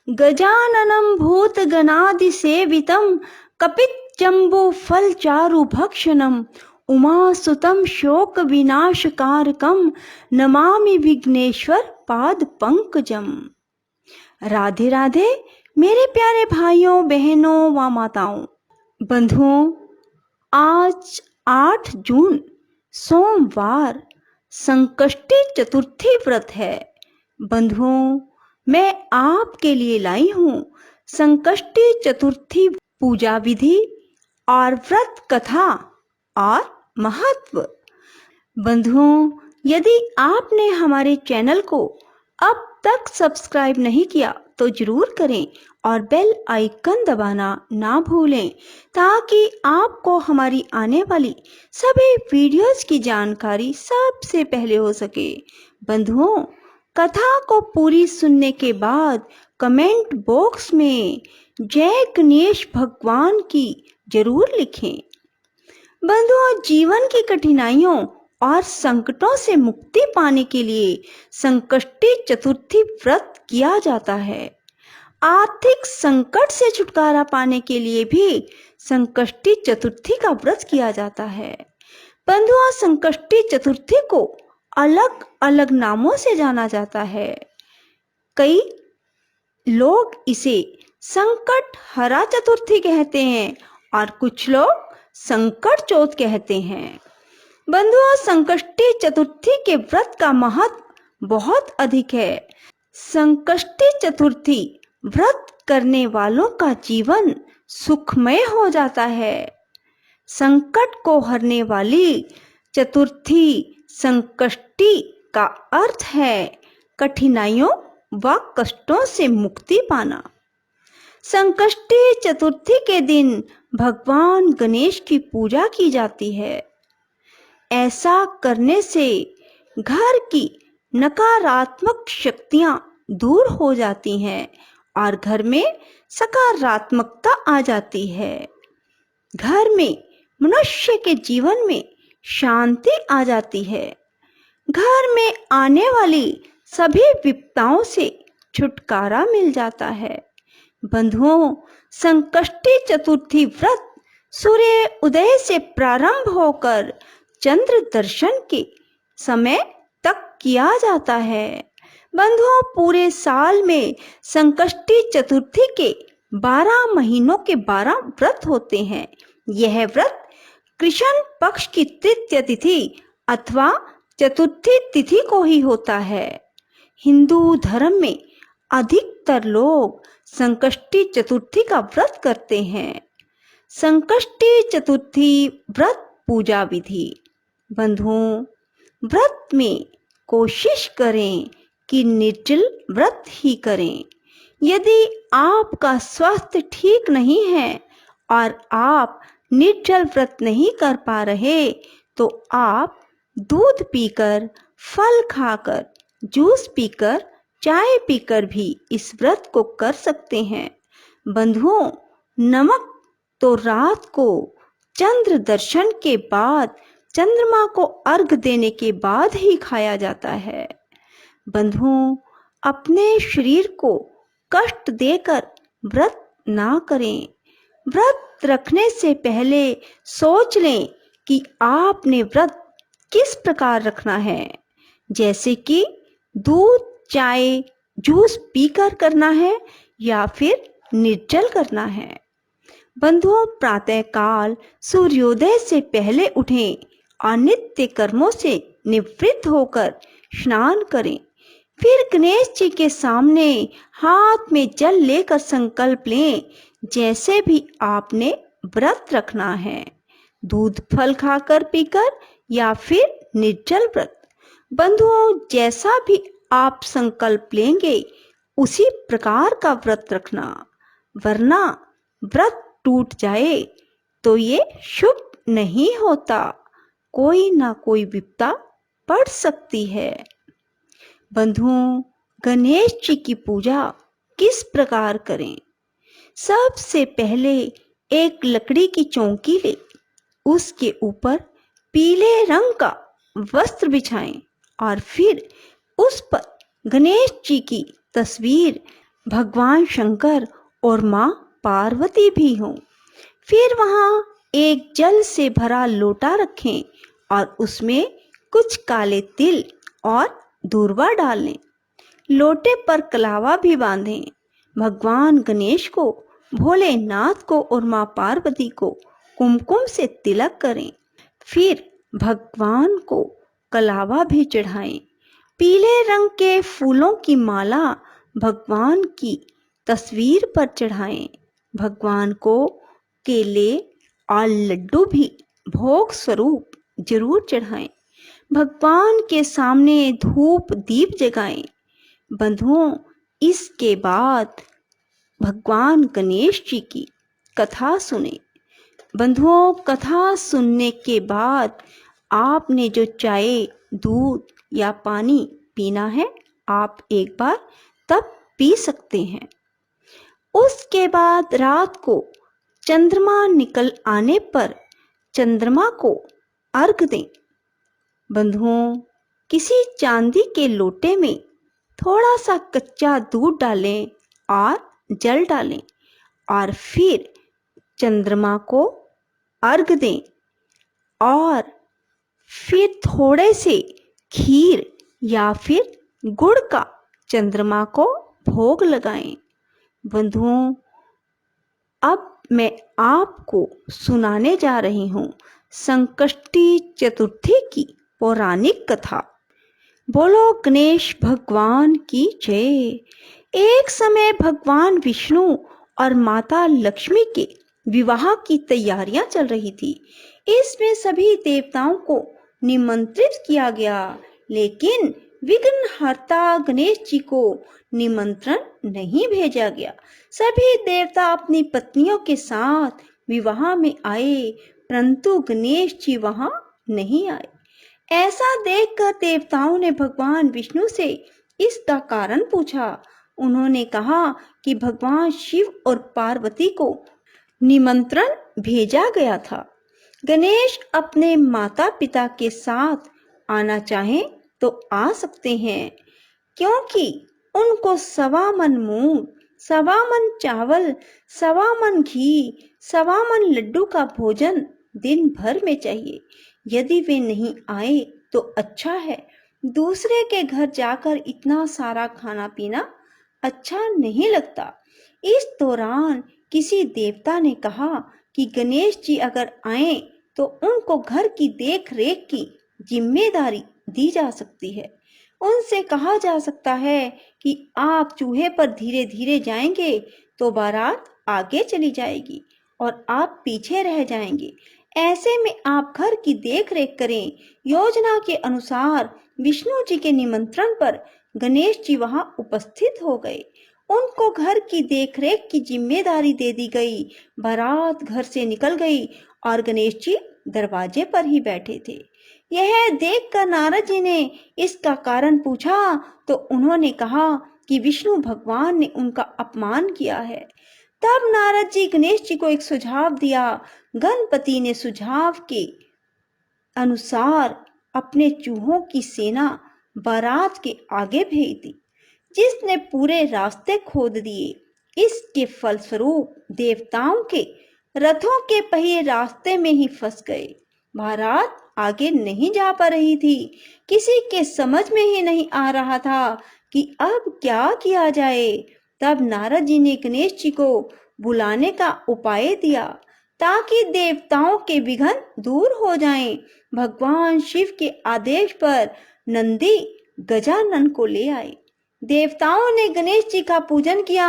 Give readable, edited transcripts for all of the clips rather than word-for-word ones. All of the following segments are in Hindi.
गजाननं भूतगणादिसेवितं कपितजम्बूफलचारुभक्षणम् उमासुतं शोकविनाशकारकं नमामि विघ्नेश्वर पाद पंकजम। राधे राधे मेरे प्यारे भाइयों बहनों व माताओं, बंधुओं, आज 8 जून सोमवार संकष्टी चतुर्थी व्रत है। बंधुओं, मैं आपके लिए लाई हूँ संकष्टी चतुर्थी पूजा विधि और व्रत कथा और महत्व। बंधुओं, यदि आपने हमारे चैनल को अब तक सब्सक्राइब नहीं किया तो जरूर करें और बेल आइकन दबाना ना भूलें ताकि आपको हमारी आने वाली सभी वीडियोस की जानकारी सबसे पहले हो सके। बंधुओं, कथा को पूरी सुनने के बाद कमेंट बॉक्स में जय गणेश भगवान की जरूर लिखें। बंधुओं, जीवन की कठिनाइयों और संकटों से मुक्ति पाने के लिए संकष्टी चतुर्थी व्रत किया जाता है। आर्थिक संकट से छुटकारा पाने के लिए भी संकष्टी चतुर्थी का व्रत किया जाता है। बंधुओं, संकष्टी चतुर्थी को अलग अलग नामों से जाना जाता है। कई लोग इसे संकट हरा चतुर्थी कहते हैं और कुछ लोग संकट चौथ कहते हैं। बंधुओं, संकष्टी चतुर्थी के व्रत का महत्व बहुत अधिक है। संकष्टी चतुर्थी व्रत करने वालों का जीवन सुखमय हो जाता है। संकट को हरने वाली चतुर्थी संकष्टी का अर्थ है कठिनाइयों व कष्टों से मुक्ति पाना। संकष्टी चतुर्थी के दिन भगवान गणेश की पूजा की जाती है। ऐसा करने से घर की नकारात्मक शक्तियां दूर हो जाती हैं और घर में सकारात्मकता आ जाती है। घर में मनुष्य के जीवन में शांति आ जाती है। घर में आने वाली सभी विपदाओं से छुटकारा मिल जाता है। बंधुओं, संकष्टी चतुर्थी व्रत सूर्य उदय से प्रारंभ होकर चंद्र दर्शन के समय तक किया जाता है। बंधुओं, पूरे साल में संकष्टी चतुर्थी के 12 महीनों के 12 व्रत होते हैं। यह व्रत कृष्ण पक्ष की तृतीय तिथि अथवा चतुर्थी तिथि को ही होता है। हिंदू धर्म में अधिकतर लोग संकष्टी चतुर्थी का व्रत करते हैं। संकष्टी चतुर्थी व्रत पूजा विधि। बंधुओं, व्रत में कोशिश करें कि निर्जल व्रत ही करें। यदि आपका स्वास्थ्य ठीक नहीं है और आप निर्जल व्रत नहीं कर पा रहे तो आप दूध पीकर, फल खाकर, जूस पीकर, चाय पीकर भी इस व्रत को कर सकते हैं। बंधुओं, नमक तो रात को चंद्र दर्शन के बाद, चंद्रमा को अर्घ देने के बाद ही खाया जाता है। बंधुओं, अपने शरीर को कष्ट देकर व्रत ना करें। व्रत रखने से पहले सोच लें कि आपने व्रत किस प्रकार रखना है, जैसे कि दूध, चाय, जूस पीकर करना है या फिर निर्जल करना है। बंधुओं, प्रातःकाल सूर्योदय से पहले उठें और नित्य कर्मों से निवृत्त होकर स्नान करें। फिर गणेश जी के सामने हाथ में जल लेकर संकल्प लें जैसे भी आपने व्रत रखना है, दूध फल खाकर पीकर या फिर निर्जल व्रत। बंधुओं, जैसा भी आप संकल्प लेंगे उसी प्रकार का व्रत रखना, वरना व्रत टूट जाए तो ये शुभ नहीं होता। कोई ना कोई विपदा पड़ सकती है। बंधुओं, गणेश जी की पूजा किस प्रकार करें? सबसे पहले एक लकड़ी की चौकी ले, उसके ऊपर पीले रंग का वस्त्र बिछाएं और फिर उस पर गणेश जी की तस्वीर भगवान शंकर और माँ पार्वती भी हों। फिर वहाँ एक जल से भरा लोटा रखें और उसमें कुछ काले तिल और दूर्वा डाल लें। लोटे पर कलावा भी बांधें। भगवान गणेश को, भोलेनाथ को और माँ पार्वती को कुमकुम से तिलक करें। फिर भगवान को कलावा भी चढ़ाएं। पीले रंग के फूलों की माला भगवान की तस्वीर पर चढ़ाएं। भगवान को केले और लड्डू भी भोग स्वरूप जरूर चढ़ाएं। भगवान के सामने धूप दीप जगाएं। बंधुओं, इसके बाद भगवान गणेश जी की कथा सुने। बंधुओं, कथा सुनने के बाद आपने जो चाय, दूध या पानी पीना है, आप एक बार तब पी सकते हैं। उसके बाद रात को चंद्रमा निकल आने पर चंद्रमा को अर्घ दें। बंधुओं, किसी चांदी के लोटे में थोड़ा सा कच्चा दूध डालें और जल डालें और फिर चंद्रमा को अर्घ दें और फिर थोड़े से खीर या फिर गुड़ का चंद्रमा को भोग लगाएं। बंधुओं, अब मैं आपको सुनाने जा रही हूँ संकष्टी चतुर्थी की पौराणिक कथा। बोलो गणेश भगवान की जय। एक समय भगवान विष्णु और माता लक्ष्मी के विवाह की तैयारियां चल रही थी। इसमें सभी देवताओं को निमंत्रित किया गया, लेकिन विघ्नहर्ता गणेश जी को निमंत्रण नहीं भेजा गया। सभी देवता अपनी पत्नियों के साथ विवाह में आए, परंतु गणेश जी वहां नहीं आए। ऐसा देखकर देवताओं ने भगवान विष्णु से इसका कारण पूछा। उन्होंने कहा कि भगवान शिव और पार्वती को निमंत्रण भेजा गया था। गणेश अपने माता पिता के साथ आना चाहें तो आ सकते हैं, क्योंकि उनको 1.25 मन मूंग, 1.25 मन चावल, 1.25 मन घी, 1.25 मन लड्डू का भोजन दिन भर में चाहिए। यदि वे नहीं आए तो अच्छा है। दूसरे के घर जाकर इतना सारा खाना पीना अच्छा नहीं लगता। इस दौरान किसी देवता ने कहा कि गणेश जी अगर आए तो उनको घर की देख रेख की जिम्मेदारी दी जा सकती है। उनसे कहा जा सकता है कि आप चूहे पर धीरे धीरे जाएंगे तो बारात आगे चली जाएगी और आप पीछे रह जाएंगे। ऐसे में आप घर की देख रेख करें। योजना के अनुसार विष्णु जी के निमंत्रण पर गणेश जी वहां उपस्थित हो गए। उनको घर की देखरेख की जिम्मेदारी दे दी गई। बारात घर से निकल गई और गणेश जी दरवाजे पर ही बैठे थे। यह देखकर नारद जी ने इसका कारण पूछा तो उन्होंने कहा कि विष्णु भगवान ने उनका अपमान किया है। तब नारद जी गणेश जी को एक सुझाव दिया। गणपति ने सुझाव के अनुसार अपने चूहों की सेना बारात के आगे भेज दी, जिसने पूरे रास्ते खोद दिए। इसके फलस्वरूप देवताओं के रथों के पहिए रास्ते में ही फंस गए। बारात आगे नहीं जा पा रही थी। किसी के समझ में ही नहीं आ रहा था कि अब क्या किया जाए। तब नारद जी ने गणेश जी को बुलाने का उपाय दिया ताकि देवताओं के विघ्न दूर हो जाएं। भगवान शिव के आदेश पर नंदी गजानन को ले आए। देवताओं ने गणेश जी का पूजन किया।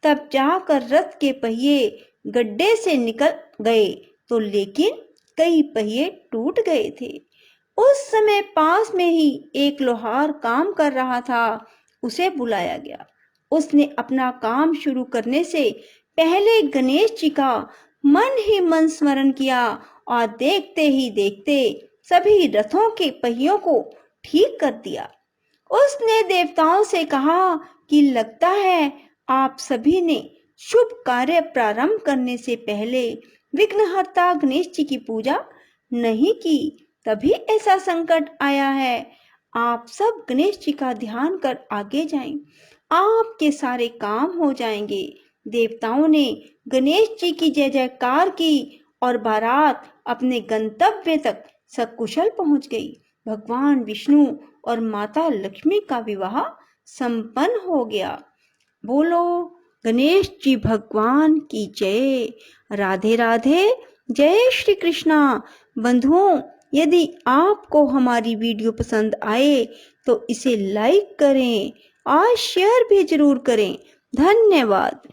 तब जाकर रथ के पहिए गड्ढे से निकल गए तो लेकिन कई पहिए टूट गए थे। उस समय पास में ही एक लोहार काम कर रहा था। उसे बुलाया गया। उसने अपना काम शुरू करने से पहले गणेश जी का मन ही मन स्मरण किया और देखते ही देखते सभी रथों के पहियों को ठीक कर दिया। उसने देवताओं से कहा कि लगता है आप सभी ने शुभ कार्य प्रारंभ करने से पहले विघ्नहर्ता गणेश जी की पूजा नहीं की, तभी ऐसा संकट आया है। आप सब गणेश जी का ध्यान कर आगे जाएं। आपके सारे काम हो जाएंगे। देवताओं ने गणेश जी की जय जयकार की और बारात अपने गंतव्य तक सकुशल पहुंच गई। भगवान विष्णु और माता लक्ष्मी का विवाह संपन्न हो गया। बोलो गणेश जी भगवान की जय। राधे राधे। जय श्री कृष्णा। बंधुओं, यदि आपको हमारी वीडियो पसंद आए तो इसे लाइक करें और शेयर भी जरूर करें। धन्यवाद।